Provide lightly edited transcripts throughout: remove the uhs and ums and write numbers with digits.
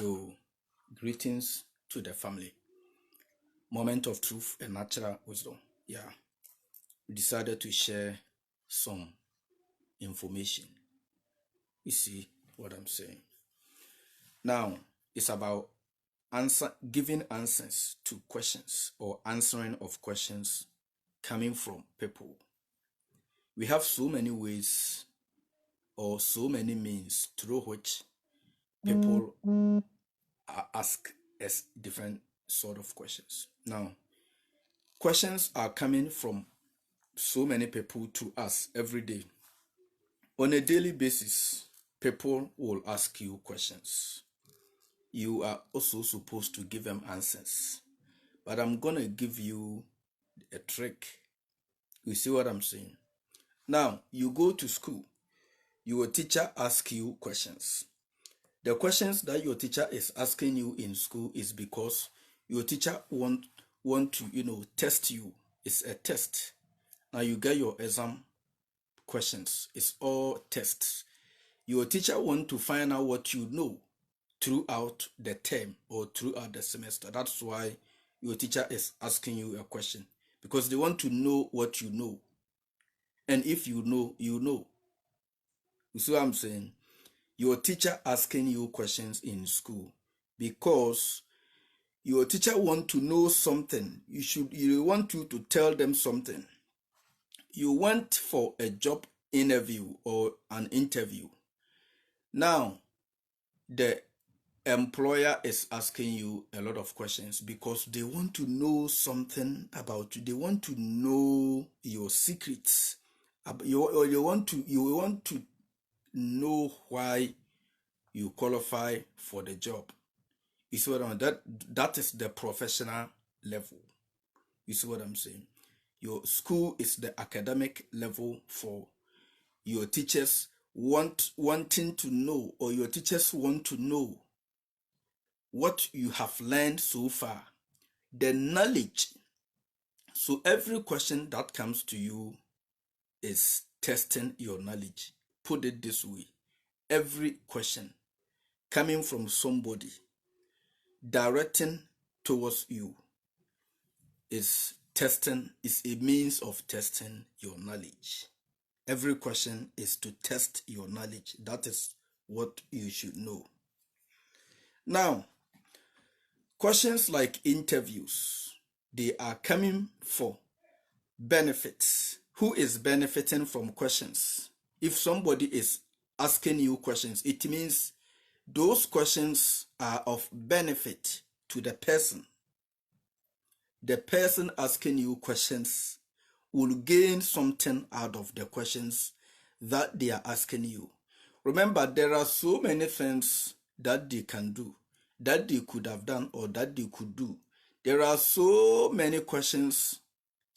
Yo, greetings to the family. Moment of truth and natural wisdom. Yeah, we decided to share some information. You see what I'm saying? Now, it's about giving answers to questions or answering of questions coming from people. We have so many ways or so many means through which people ask us different sort of questions. Now, questions are coming from so many people to us every day. On a daily basis, people will ask you questions. You are also supposed to give them answers. But I'm going to give you a trick. You see what I'm saying? Now, you go to school. Your teacher asks you questions. The questions that your teacher is asking you in school is because your teacher want to, test you. It's a test. Now you get your exam questions. It's all tests. Your teacher want to find out what you know throughout the term or throughout the semester. That's why your teacher is asking you a question, because they want to know what you know. And if you know, you know. You see what I'm saying? Your teacher asking you questions in school because your teacher want to know something. You want you to tell them something. You went for a job interview or an interview. Now, the employer is asking you a lot of questions because they want to know something about you. They want to know your secrets. You want to know why you qualify for the job. You see what I mean? That is the professional level. You see what I'm saying? Your school is the academic level for your teachers wanting to know, or your teachers want to know what you have learned so far, the knowledge. So every question that comes to you is testing your knowledge. Put it this way: every question coming from somebody directing towards you is a means of testing your knowledge. Every question is to test your knowledge. That is what you should know. Now, questions like interviews, they are coming for benefits. Who is benefiting from questions? If somebody is asking you questions, it means those questions are of benefit to the person. The person asking you questions will gain something out of the questions that they are asking you. Remember, there are so many things that they can do, that they could have done, or that they could do. There are so many questions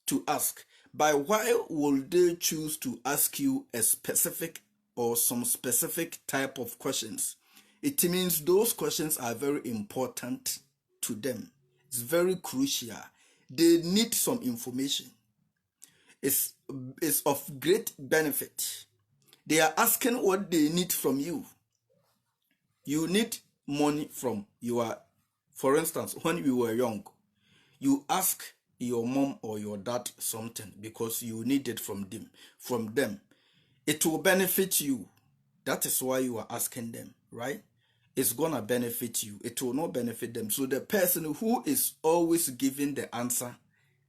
to ask. But why will they choose to ask you a specific or some specific type of questions? It means those questions are very important to them. It's very crucial. They need some information. It's of great benefit. They are asking what they need from you. You need money from for instance, when you were young, you ask your mom or your dad something because you need it from them. It will benefit you. That is why you are asking them, right? It's gonna benefit you. It will not benefit them. So the person who is always giving the answer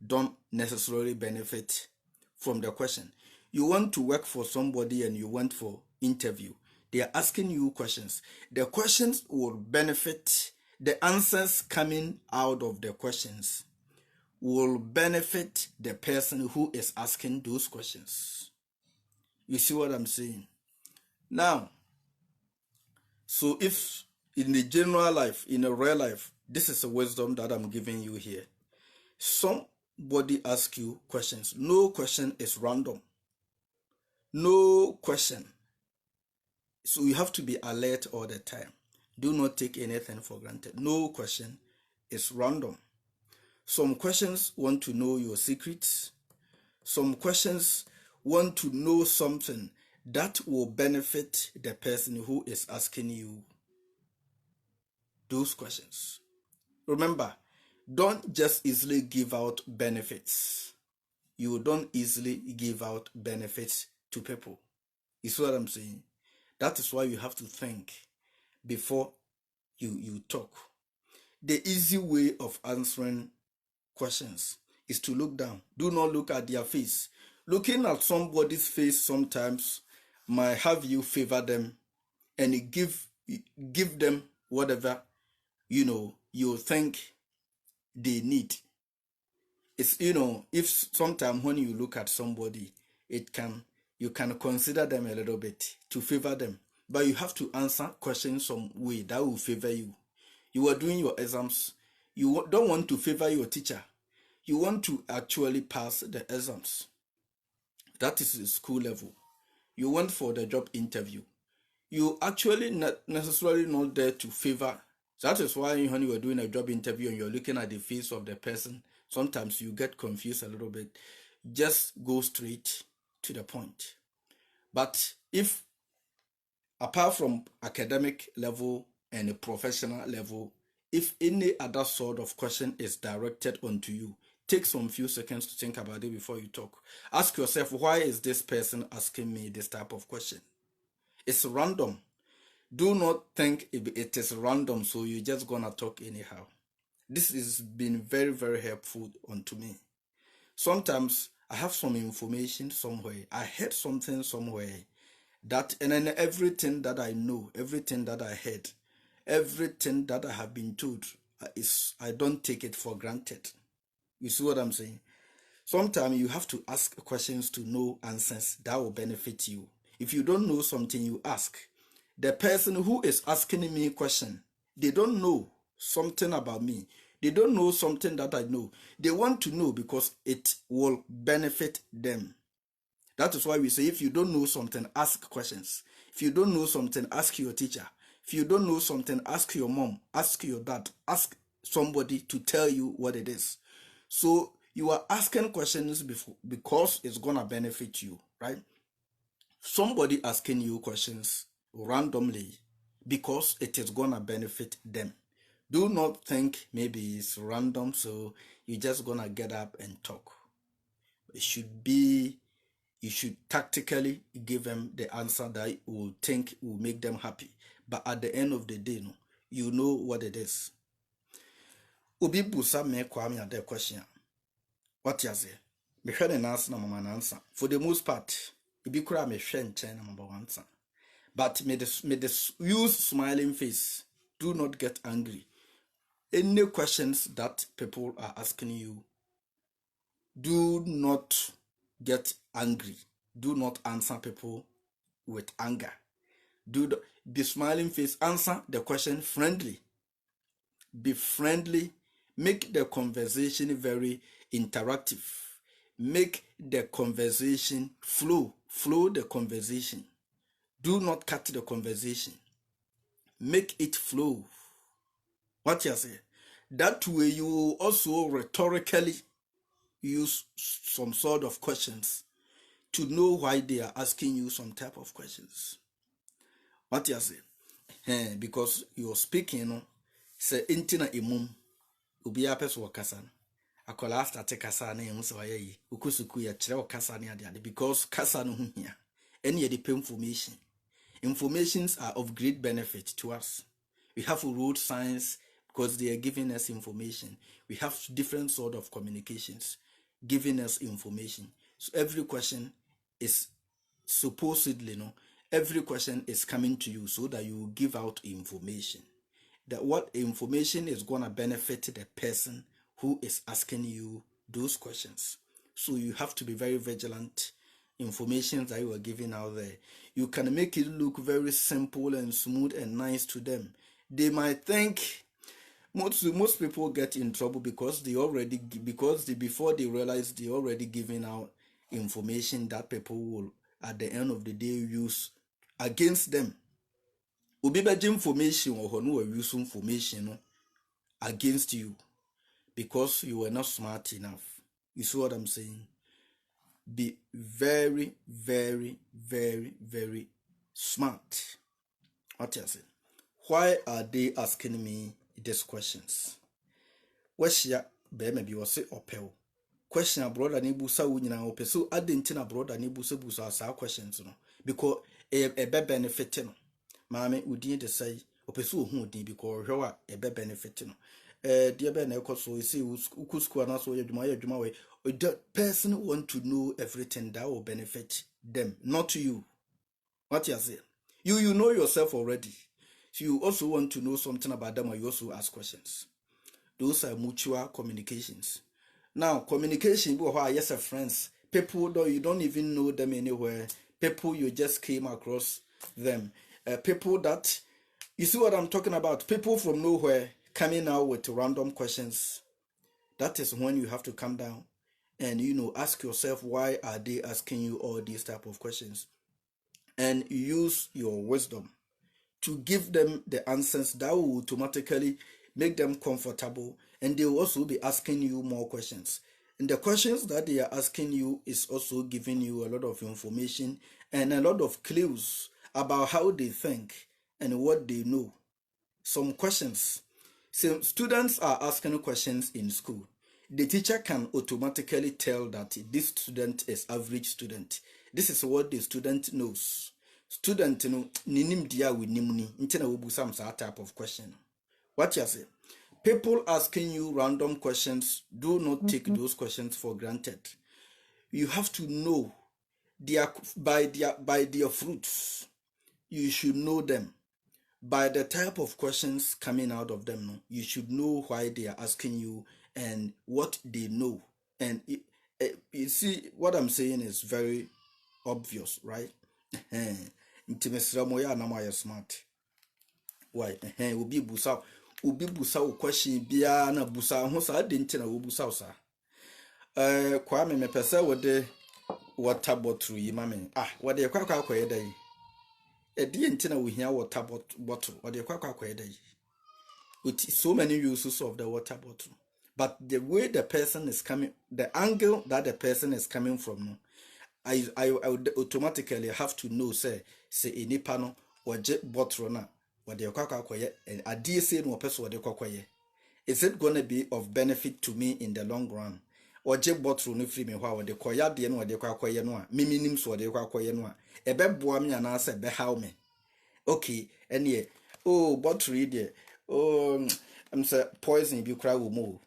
don't necessarily benefit from the question. You want to work for somebody and you went for interview. They are asking you questions. The questions will benefit. The answers coming out of the questions will benefit the person who is asking those questions. You see what I'm saying? Now, so if in the general life, in a real life, this is a wisdom that I'm giving you here. Somebody asks you questions. No question is random. No question. So you have to be alert all the time. Do not take anything for granted. No question is random. Some questions want to know your secrets. Some questions want to know something that will benefit the person who is asking you those questions. Remember, don't just easily give out benefits. You don't easily give out benefits to people. You see what I'm saying? That is why you have to think before you talk. The easy way of answering questions is to look down. Do not look at their face. Looking at somebody's face sometimes might have you favor them and give them whatever you think they need. It's if sometimes when you look at somebody, you can consider them a little bit to favor them, but you have to answer questions some way that will favor you. You are doing your exams. You don't want to favor your teacher. You want to actually pass the exams. That is the school level. You went for the job interview. You actually not necessarily not there to favor. That is why when you are doing a job interview and you're looking at the face of the person, sometimes you get confused a little bit. Just go straight to the point. But if apart from academic level and a professional level, if any other sort of question is directed onto you, take some few seconds to think about it before you talk. Ask yourself, why is this person asking me this type of question? It's random. Do not think it is random, so you're just gonna talk anyhow. This has been very, very helpful onto me. Sometimes I have some information somewhere. I heard something somewhere and then everything that I know, everything that I heard, everything that I have been told I don't take it for granted. You see what I'm saying? Sometimes you have to ask questions to know answers that will benefit you. If you don't know something, you ask. The person who is asking me a question, they don't know something about me. They don't know something that I know. They want to know because it will benefit them. That is why we say if you don't know something, ask questions. If you don't know something, ask your teacher. If you don't know something, ask your mom, ask your dad, ask somebody to tell you what it is. So you are asking questions because it's going to benefit you, right? Somebody asking you questions randomly because it is going to benefit them. Do not think maybe it's random, so you're just going to get up and talk. You should tactically give them the answer that you will think will make them happy. But at the end of the day, you know what it is. Obi busa me kwame ade question. What you say? Me hwɛ ne answer na mama answer. For the most part, ebi kura me hwɛ nkyɛn na mama answer. But may the use smiling face. Do not get angry. Any questions that people are asking you, do not get angry. Do not answer people with anger. Be smiling face. Answer the question friendly. Be friendly. Make the conversation very interactive. Make the conversation flow. Flow the conversation. Do not cut the conversation. Make it flow. What you say? That way you will also rhetorically use some sort of questions to know why they are asking you some type of questions. What you say? Because you're speaking, say intina imum, ubi apes wakasan. Akola start kasa na yemu se waye ukusuku ya kire kasa na ade because kasa no hu hia. Any the information. Informations are of great benefit to us. We have road signs because they are giving us information. We have different sort of communications giving us information. So every question is supposedly, every question is coming to you so that you will give out information. That what information is going to benefit the person who is asking you those questions. So you have to be very vigilant. Information that you are giving out there, you can make it look very simple and smooth and nice to them. They think most people get in trouble because before they realize they already giving out information that people will at the end of the day use against them. Obi beji information or no use information against you because you were not smart enough. You see what I'm saying? Be very, very, very, very smart. What you say? Why are they asking me these questions. Washia be be was say opel. Question a brother ni busa wo nyina ope so adenti na brother ni busa asa questions no because e be benefit no. Maame udin de say ope so hu udin because hwe e be benefit no. Dear be na ekoso you see school na so yedwuma we the person want to know everything that will benefit them, not you. What you say? You know yourself already. So you also want to know something about them, or you also ask questions. Those are mutual communications. Now, communication, yes, friends, people though you don't even know them anywhere. People you just came across them. People that you see what I'm talking about. People from nowhere coming out with random questions. That is when you have to calm down and ask yourself, why are they asking you all these type of questions? And use your wisdom to give them the answers that will automatically make them comfortable, and they will also be asking you more questions. And the questions that they are asking you is also giving you a lot of information and a lot of clues about how they think and what they know. Some questions. So students are asking questions in school. The teacher can automatically tell that this student is average student. This is what the student knows. Student ninim dia with nimuni intena wobu some type of question. What you say? People asking you random questions, do not take those questions for granted. You have to know by their fruits. You should know them. By the type of questions coming out of them, you should know why they are asking you and what they know. And you see, what I'm saying is very obvious, right? Intimacy moya na moya smart. Why? Ubi busa question bia na busa ho sa de ntina wo busa sa. Kwa me pese wo de water bottle yi ma me. Wo de kwa akoye dai. Edi ntina wo hia water bottle. Wo de kwa akoye dai. With so many uses of the water bottle. But the way the person is coming, the angle that the person is coming from, I would automatically have to know, say any panel or jet bottle na what they kwaye and a DSA no person what they kwaye. Is it going to be of benefit to me in the long run? Or jet bottle no free me what they kwaya the no they kwaye no mimi nim so they kwaye no e be boa me na say be how me. Okay, and yeah, oh bottle there. Oh, I'm say poison bi kra wo mo.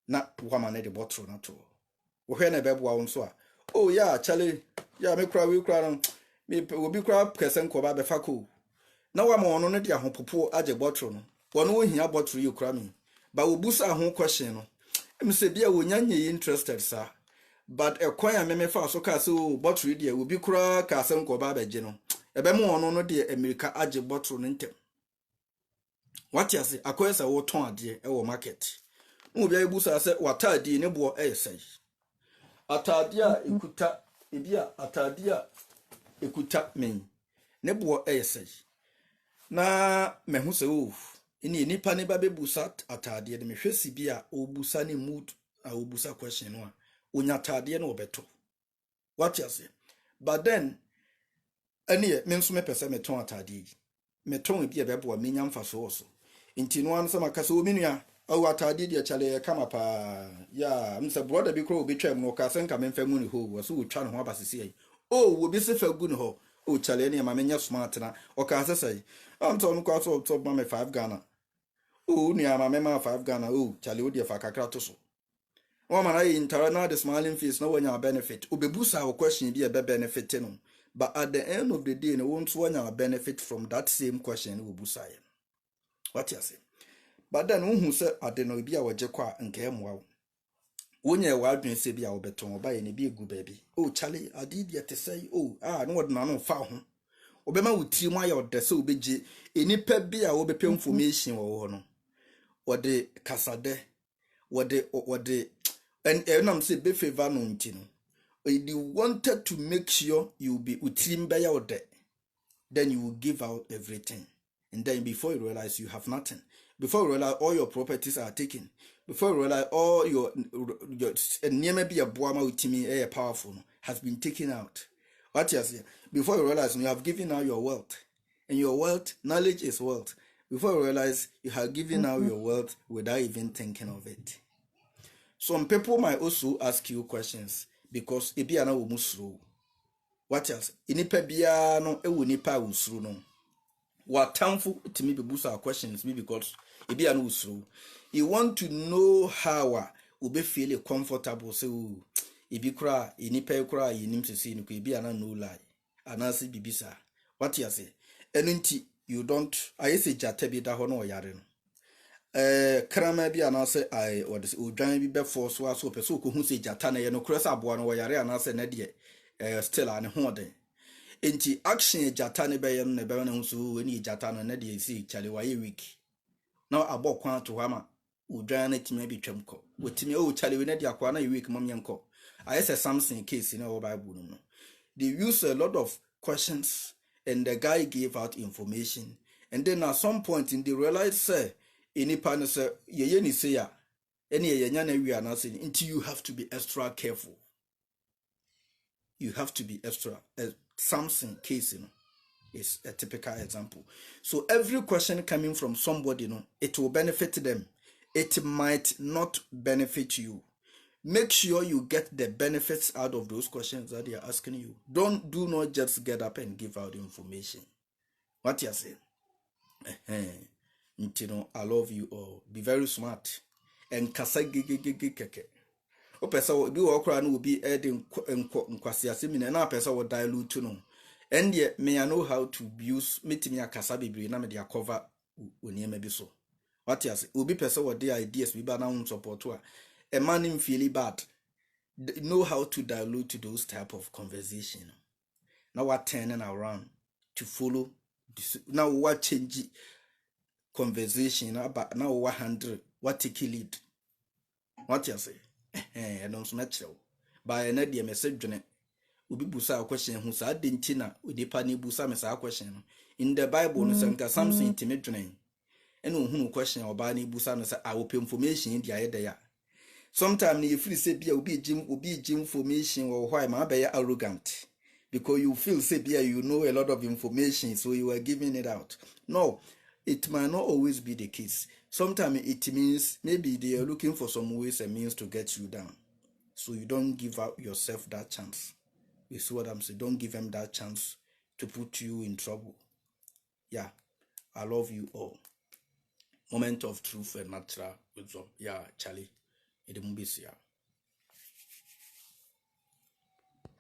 Na woman na the bottle na to. Wo hwe na be boa wo so a. Oh yeah, Charlie. Yeah, me kra we kra no. Me obi kra kesen ko ba be fa ko. Na wa ma ono no de ahopopo age bottle no. Wono wo hia bottle you kra me. Ba obusa ho question no. Em se bia wo nya nye interested sa. But e kwan ya me fa so ka so bottle de obi kra ka sen ko ba be je no. Ebe mo ono no de America age bottle no ntem. What you say? Akwesa wo ton ade e wo market. Mo bia ebusa se watadi ne bo e sei. Atade a ekuta ebia atade a ekuta men ne bo e sei. Na me hu se o ini nipa ne ba bebusa atade ne me hwesi bia obusa ne mood a obusa question no a onya atade ne obeto. What you say? But then ene me nso me pese me ton atade. Me ton bia bebo me nya mfa so so. Inti no an sama kasa ominua awu atade dia chale kama pa ya mse brother bi kro obi twam no ka senka me mfa mu ne ho wo so twa ne ho abasisi ai wo bi se fa gu ne ho o chale ne ma menya smart na o ka sesai am to no kwa so top ma me 5 Ghana o ni ama me ma 5 Ghana o chale o dia fa kakra to so o ma na intara na the smiling face no wanya benefit obebusa wo question bi e be benefit no, but at the end of the day no won't wanya benefit from that same question wo busa ye. What you say? But then who say ade no bi a waje kwa nka emwa wonye wadwen se bi a obeton oba ye ne bi egu baby oh chale ade dia te say oh no wod na no fa ho obema wuti mu aye ode se obeje enipa bi a obepe information wo ho no wode kasade wode and enam say be favor no nti no they wanted to make sure you be utim be ya ode, then you will give out everything. And then before you realize you have nothing, before you realize all your properties are taken, before you realize all your near be a boama utimi powerful has been taken out. What you say? Before you realize you have given out your wealth, and your wealth, knowledge is wealth, before you realize you have given out your wealth without even thinking of it. Some people might also ask you questions because ebi ana wo musro. What else? Inipa bia no ewo nipa usru no. Watamfo timi bebusa questions me because ebi ana usru. You want to know how ube feel comfortable say ebi kura inipa kura yinim sisi no ebi ana no lie. Anasi bibisa. What you say? Enunti you don't ayese jate bi da ho no yare no. Krama bi anase I or this udwan bi be force so person ko hu se jata na ye no kresa aboa no yare anase na de still an ho den enti action jata ne be ye no be na hu so weni jata no na de si chale wa ye week na abokwan to ha ma udwan na time bi twam ko wotime o chale we na de akwa na ye week mom yenko ayese something case in our Bible no. They use a lot of questions and the guy gave out information and then at some point in they realize say inipa no say ye ni say ya ene ye nya na wi anase until you have to be extra careful. You have to be extra. Something case, is a typical example. So every question coming from somebody, it will benefit them. It might not benefit you. Make sure you get the benefits out of those questions that they are asking you. Do not just get up and give out information. What you are saying? I love you all. Be very smart. And kasa keke. O pesa bi wo kra na obi edi nkwase asemi na pesa wo dilute no. And yet me I know how to use metimi akasa bebre na me dey cover oniema bi so. What you say? Obi pesa wo dey ideas bi ba na un support a man him feel bad. Know how to dilute those type of conversation. Now what turning around to follow this, now what change conversation about now what handle what take lead. What you say? And also natural. By an idea message ubi busa question who sa dentina udipa ni busa mesa question. In the Bible no sanka something timid dwene. And who question or ba ni busa no say I will pay information in the idea. Sometimes you feel say bia ubi gym information or why ma be arrogant because you feel say bia you know a lot of information so you are giving it out. No, it might not always be the case. Sometimes it means maybe they are looking for some ways and means to get you down. So you don't give out yourself that chance. You see what I'm saying? Don't give them that chance to put you in trouble. Yeah, I love you all. Moment of truth and natural wisdom. Yeah, Charlie. It won't be here.